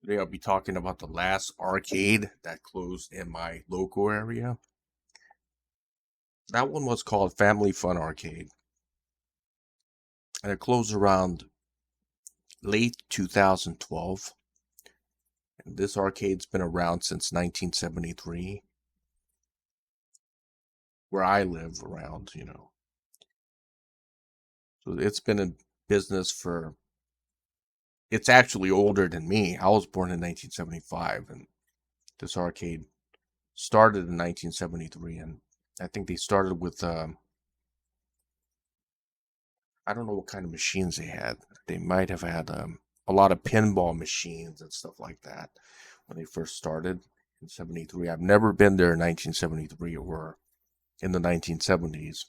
Today I'll be talking about the last arcade that closed in my local area. That one was called Family Fun Arcade, and it closed around late 2012. And this arcade's been around since 1973, where I live around. So it's been in business for, it's actually older than me. I was born in 1975, and this arcade started in 1973, and I think they started with I don't know what kind of machines they had. They might have had a lot of pinball machines and stuff like that when they first started in 73. I've never been there in 1973 or in the 1970s.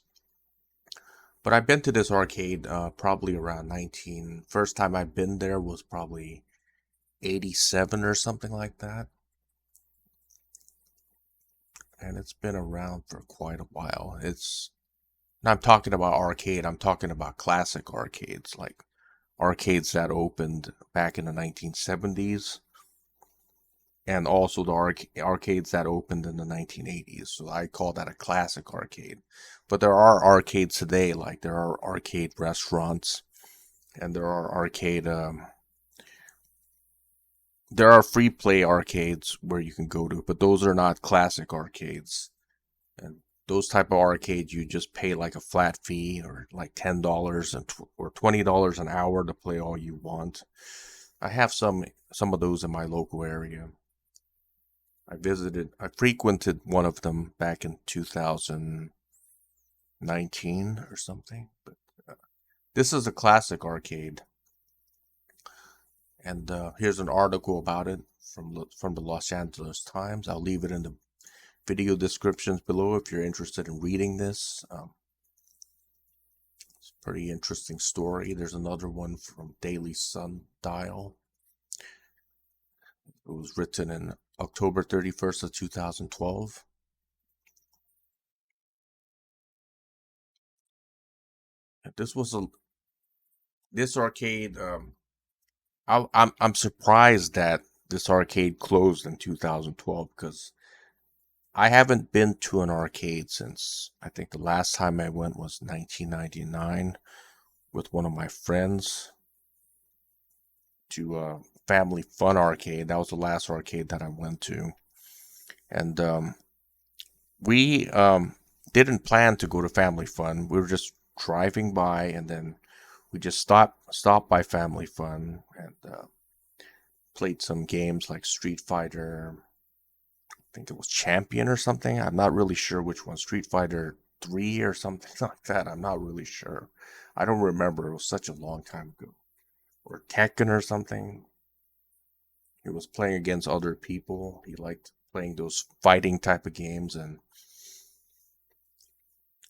But I've been to this arcade probably around 19. First time I've been there was probably 87 or something like that. And it's been around for quite a while. I'm talking about arcade, I'm talking about classic arcades, like arcades that opened back in the 1970s and also the arcades that opened in the 1980s. So I call that a classic arcade. But there are arcades today, like there are arcade restaurants and there are free play arcades where you can go to, but those are not classic arcades. And those type of arcades, you just pay like a flat fee or like $10 or $20 an hour to play all you want. I have some of those in my local area. I frequented one of them back in 2019 or something. But this is a classic arcade, and here's an article about it from the Los Angeles Times. I'll leave it in the video descriptions below if you're interested in reading this. It's a pretty interesting story. There's another one from Daily Sundial. It was written in October 31st of 2012. This arcade. I'm surprised that this arcade closed in 2012 because I haven't been to an arcade since I think the last time I went was 1999 with one of my friends to Family Fun Arcade. That was the last arcade that I went to, and we didn't plan to go to Family Fun. We were just driving by, and then we just stopped by Family Fun and played some games like Street Fighter. I think it was Champion or something. I'm not really sure which one. Street Fighter 3 or something like that. I'm not really sure. I don't remember. It was such a long time ago. Or Tekken or something. He was playing against other people. He liked playing those fighting type of games, and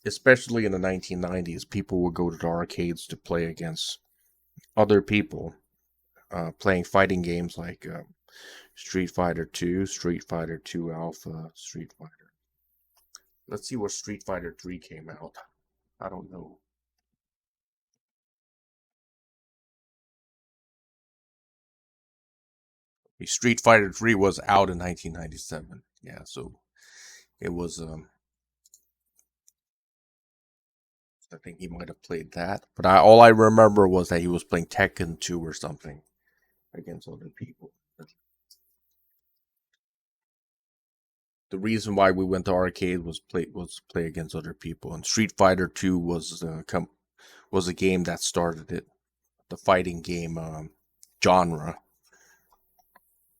especially in the 1990s, people would go to the arcades to play against other people, playing fighting games like Street Fighter 2, Street Fighter 2 Alpha, Street Fighter. Let's see where Street Fighter 3 came out. I don't know. Street Fighter 3 was out in 1997. Yeah, so it was I think he might have played that, but all I remember was that he was playing Tekken 2 or something against other people. The reason why we went to arcade was play against other people, and Street Fighter 2 was a game that started it, the fighting game genre,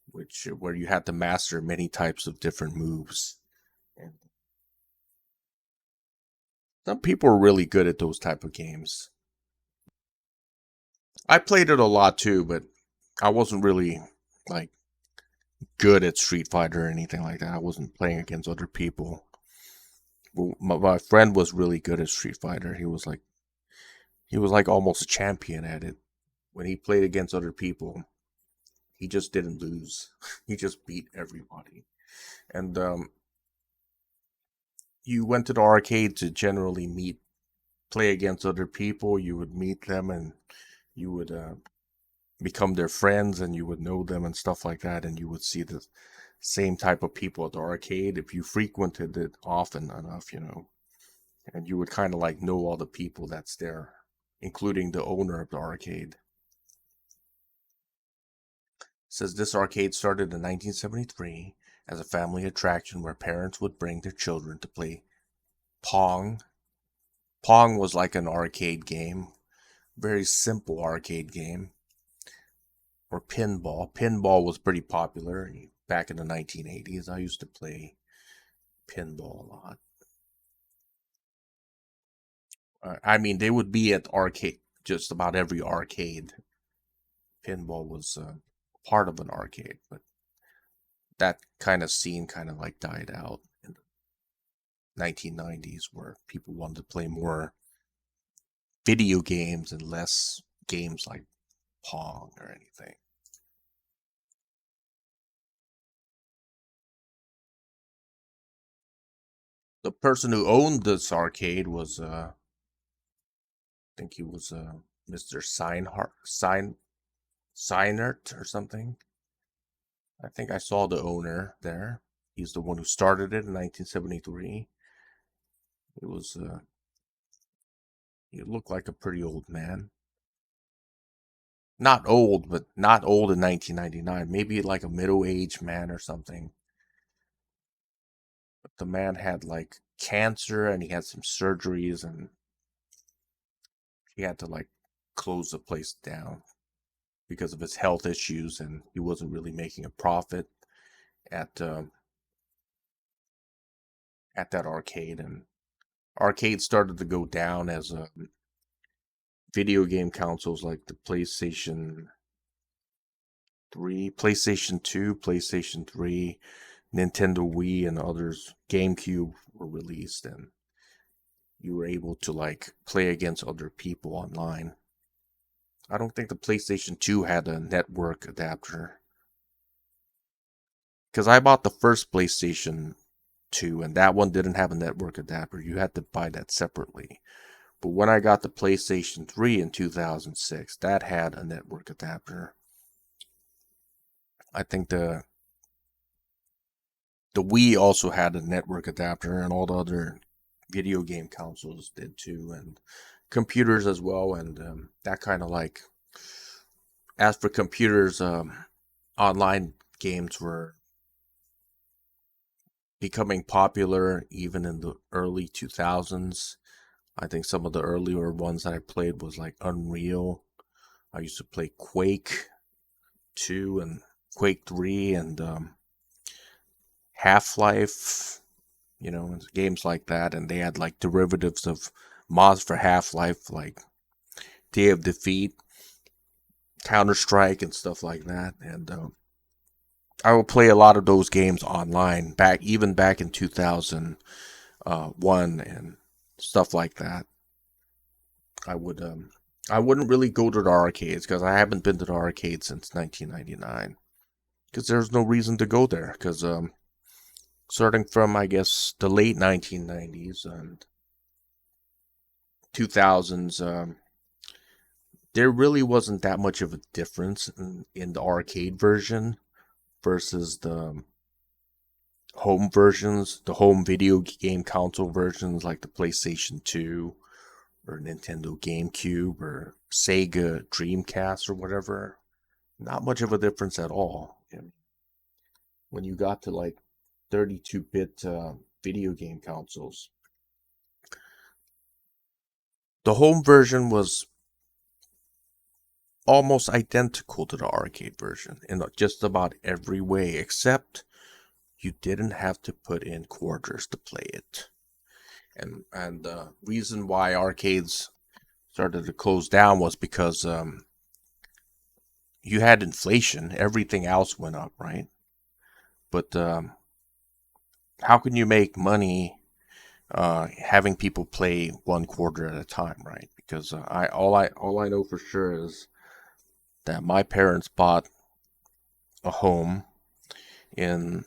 which where you had to master many types of different moves. And some people are really good at those type of games. I played it a lot too, but I wasn't really like good at Street Fighter or anything like that. I wasn't playing against other people. Well, my friend was really good at Street Fighter. He was like almost a champion at it. When he played against other people, he just didn't lose. He just beat everybody. And you went to the arcade to generally play against other people. You would meet them, and you would become their friends and you would know them and stuff like that, and you would see the same type of people at the arcade if you frequented it often enough, and you would kind of like know all the people that's there, including the owner of the arcade. It says this arcade started in 1973 as a family attraction where parents would bring their children to play Pong. Pong was like an arcade game, very simple arcade game. Or pinball. Pinball was pretty popular back in the 1980s. I used to play pinball a lot. I mean, they would be at arcade, just about every arcade. Pinball was part of an arcade, but that kind of scene kind of like died out in the 1990s where people wanted to play more video games and less games like Pong or anything. The person who owned this arcade was, I think he was Mr. Seinert or something. I think I saw the owner there. He's the one who started it in 1973. It was, he looked like a pretty old man. Not old, but not old in 1999. Maybe like a middle-aged man or something. But the man had like cancer and he had some surgeries and he had to like close the place down because of his health issues, and he wasn't really making a profit at at that arcade. And arcades started to go down as video game consoles like the PlayStation 3, PlayStation 2, PlayStation 3, Nintendo Wii, and others, GameCube were released, and you were able to like play against other people online. I don't think the PlayStation 2 had a network adapter. Because I bought the first PlayStation 2, and that one didn't have a network adapter. You had to buy that separately. But when I got the PlayStation 3 in 2006, that had a network adapter. I think the Wii also had a network adapter, and all the other video game consoles did too, and computers as well. And that kind of like, as for computers, online games were becoming popular even in the early 2000s. I think some of the earlier ones that I played was like Unreal. I used to play Quake 2 and Quake 3 and Half-Life, games like that. And they had like derivatives of mods for Half-Life, like Day of Defeat, Counter-Strike, and stuff like that. And I would play a lot of those games online, even back in 2001 and stuff like that. I would I wouldn't really go to the arcades because I haven't been to the arcade since 1999. Because there's no reason to go there. Because starting from, I guess, the late 1990s and 2000s, there really wasn't that much of a difference in the arcade version versus the home versions, the home video game console versions like the PlayStation 2 or Nintendo GameCube or Sega Dreamcast or whatever. Not much of a difference at all. And when you got to like 32-bit video game consoles, the home version was almost identical to the arcade version in just about every way, except you didn't have to put in quarters to play it. And the reason why arcades started to close down was because you had inflation. Everything else went up, right? But how can you make money having people play one quarter at a time, right? Because all I know for sure is that my parents bought a home in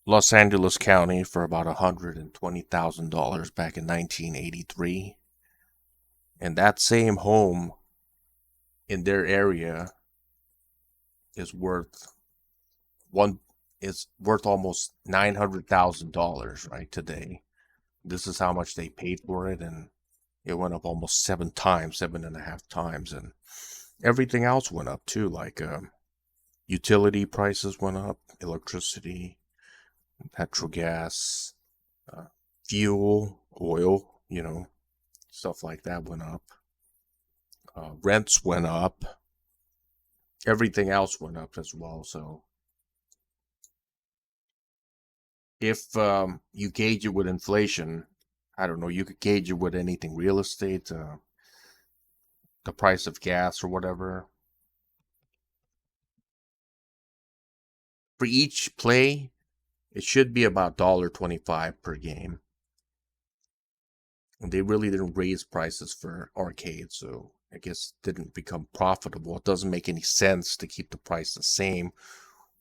Los Angeles County for about $120,000 back in 1983. And that same home in their area is worth one is worth almost $900,000 right today. This is how much they paid for it, and it went up almost 7 times, 7.5 times, and everything else went up too. Like utility prices went up, electricity, natural gas, uh, fuel, oil, stuff like that went up. Rents went up. Everything else went up as well. So if you gauge it with inflation, I don't know, you could gauge it with anything, real estate, the price of gas or whatever. For each play, it should be about $1.25 per game. And they really didn't raise prices for arcades, so I guess it didn't become profitable. It doesn't make any sense to keep the price the same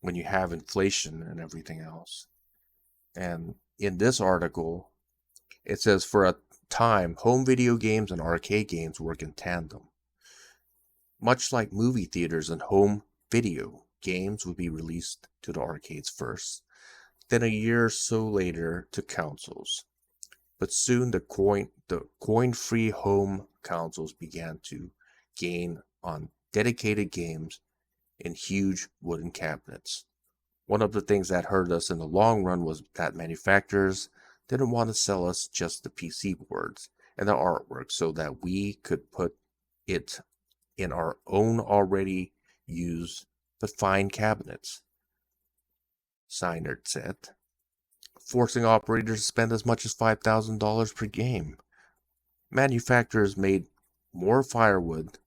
when you have inflation and everything else. And in this article, it says for a time, home video games and arcade games work in tandem. Much like movie theaters and home video, games would be released to the arcades first, then a year or so later to consoles. But soon the coin-free home consoles began to gain on dedicated games in huge wooden cabinets. One of the things that hurt us in the long run was that manufacturers didn't want to sell us just the PC boards and the artwork so that we could put it in our own already used but fine cabinets, Seinert said, forcing operators to spend as much as $5,000 per game. Manufacturers made more firewood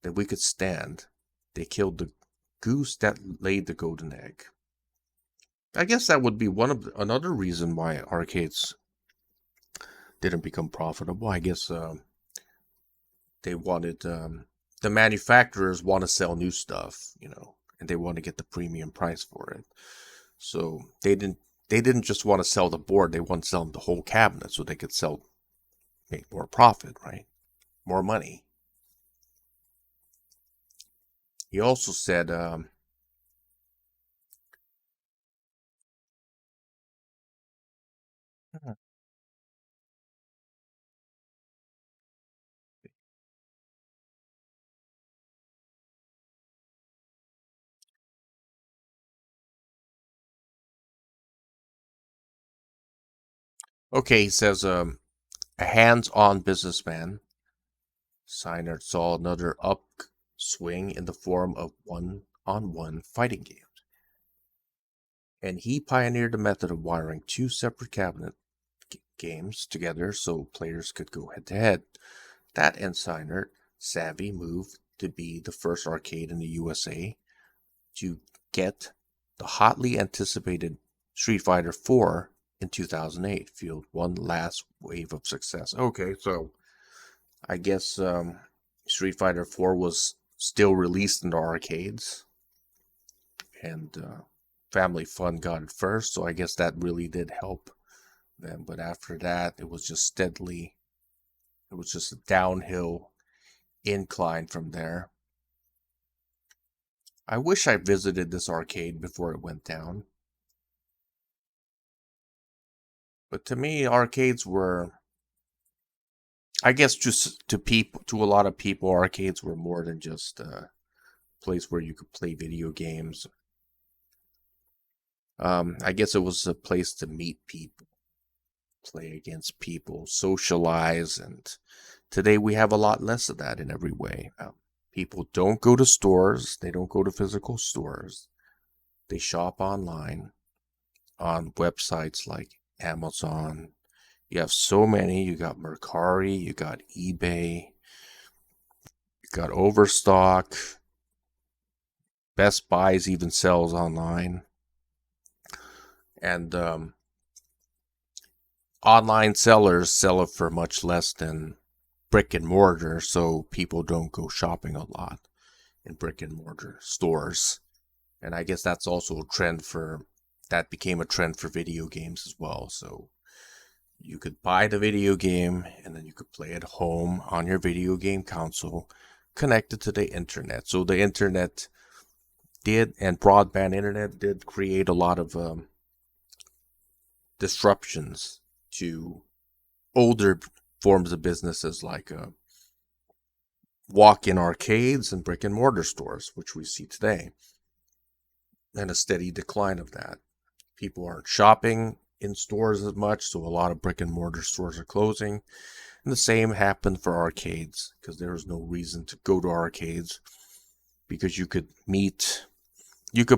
than we could stand. They killed the goose that laid the golden egg. I guess that would be another reason why arcades didn't become profitable. I guess they wanted the manufacturers want to sell new stuff, and they want to get the premium price for it. So they didn't just want to sell the board; they want to sell them the whole cabinet so they could make more profit, right? More money. He also said. Okay, he says a hands-on businessman, Seinert saw another upswing in the form of one-on-one fighting games, and he pioneered the method of wiring two separate cabinet games together so players could go head-to-head. That and Seinert savvy moved to be the first arcade in the USA to get the hotly anticipated Street Fighter 4 in 2008 fueled one last wave of success. Okay, so I guess Street Fighter 4 was still released in the arcades, and Family Fun got it first, so I guess that really did help them. But after that, it was just a downhill incline from there. I wish I visited this arcade before it went down. But to me, arcades were, I guess, just to a lot of people, arcades were more than just a place where you could play video games. I guess it was a place to meet people, play against people, socialize, and today we have a lot less of that in every way. People don't go to stores, they don't go to physical stores, they shop online on websites like Amazon. You have so many. You got Mercari, you got eBay, you got Overstock. Best Buys even sells online. And online sellers sell it for much less than brick and mortar, so people don't go shopping a lot in brick and mortar stores. And I guess that's also that became a trend for video games as well. So you could buy the video game and then you could play at home on your video game console connected to the internet. So the internet did, and broadband internet did create a lot of disruptions to older forms of businesses like walk-in arcades and brick and mortar stores, which we see today, and a steady decline of that. People aren't shopping in stores as much, so a lot of brick and mortar stores are closing. And the same happened for arcades, because there was no reason to go to arcades, because you could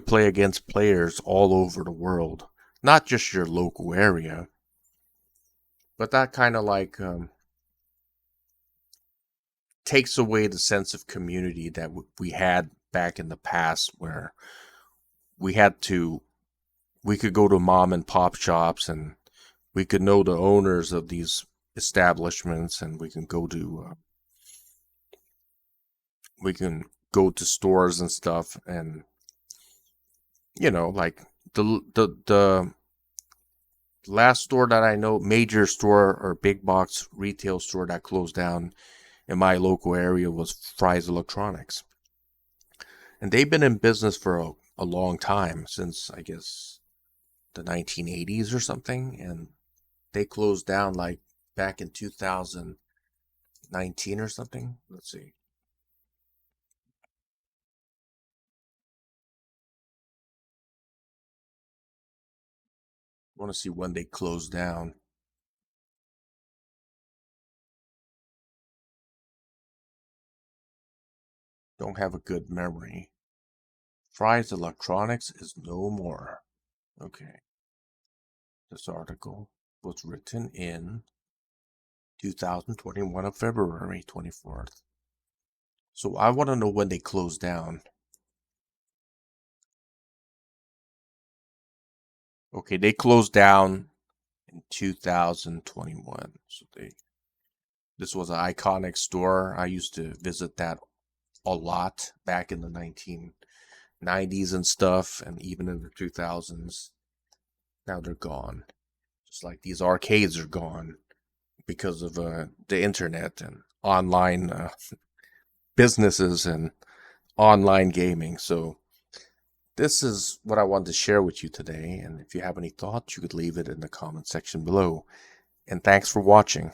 play against players all over the world, not just your local area. But that kind of like takes away the sense of community that we had back in the past, where we could go to mom and pop shops, and we could know the owners of these establishments, and we can go to stores and stuff, and like the last store that I know, major store or big box retail store that closed down in my local area, was Fry's Electronics. And they've been in business for a long time, since I guess the 1980s or something. And they closed down like back in 2019 or something. Let's see. I want to see when they closed down. Don't have a good memory. Fry's Electronics is no more. Okay. This article was written in 2021 of February 24th. So I want to know when they closed down. Okay, they closed down in 2021. So this was an iconic store. I used to visit that a lot back in the 1990s and stuff, and even in the 2000s. Now they're gone. Just like these arcades are gone because of the internet and online businesses and online gaming. So this is what I wanted to share with you today. And if you have any thoughts, you could leave it in the comment section below. And thanks for watching.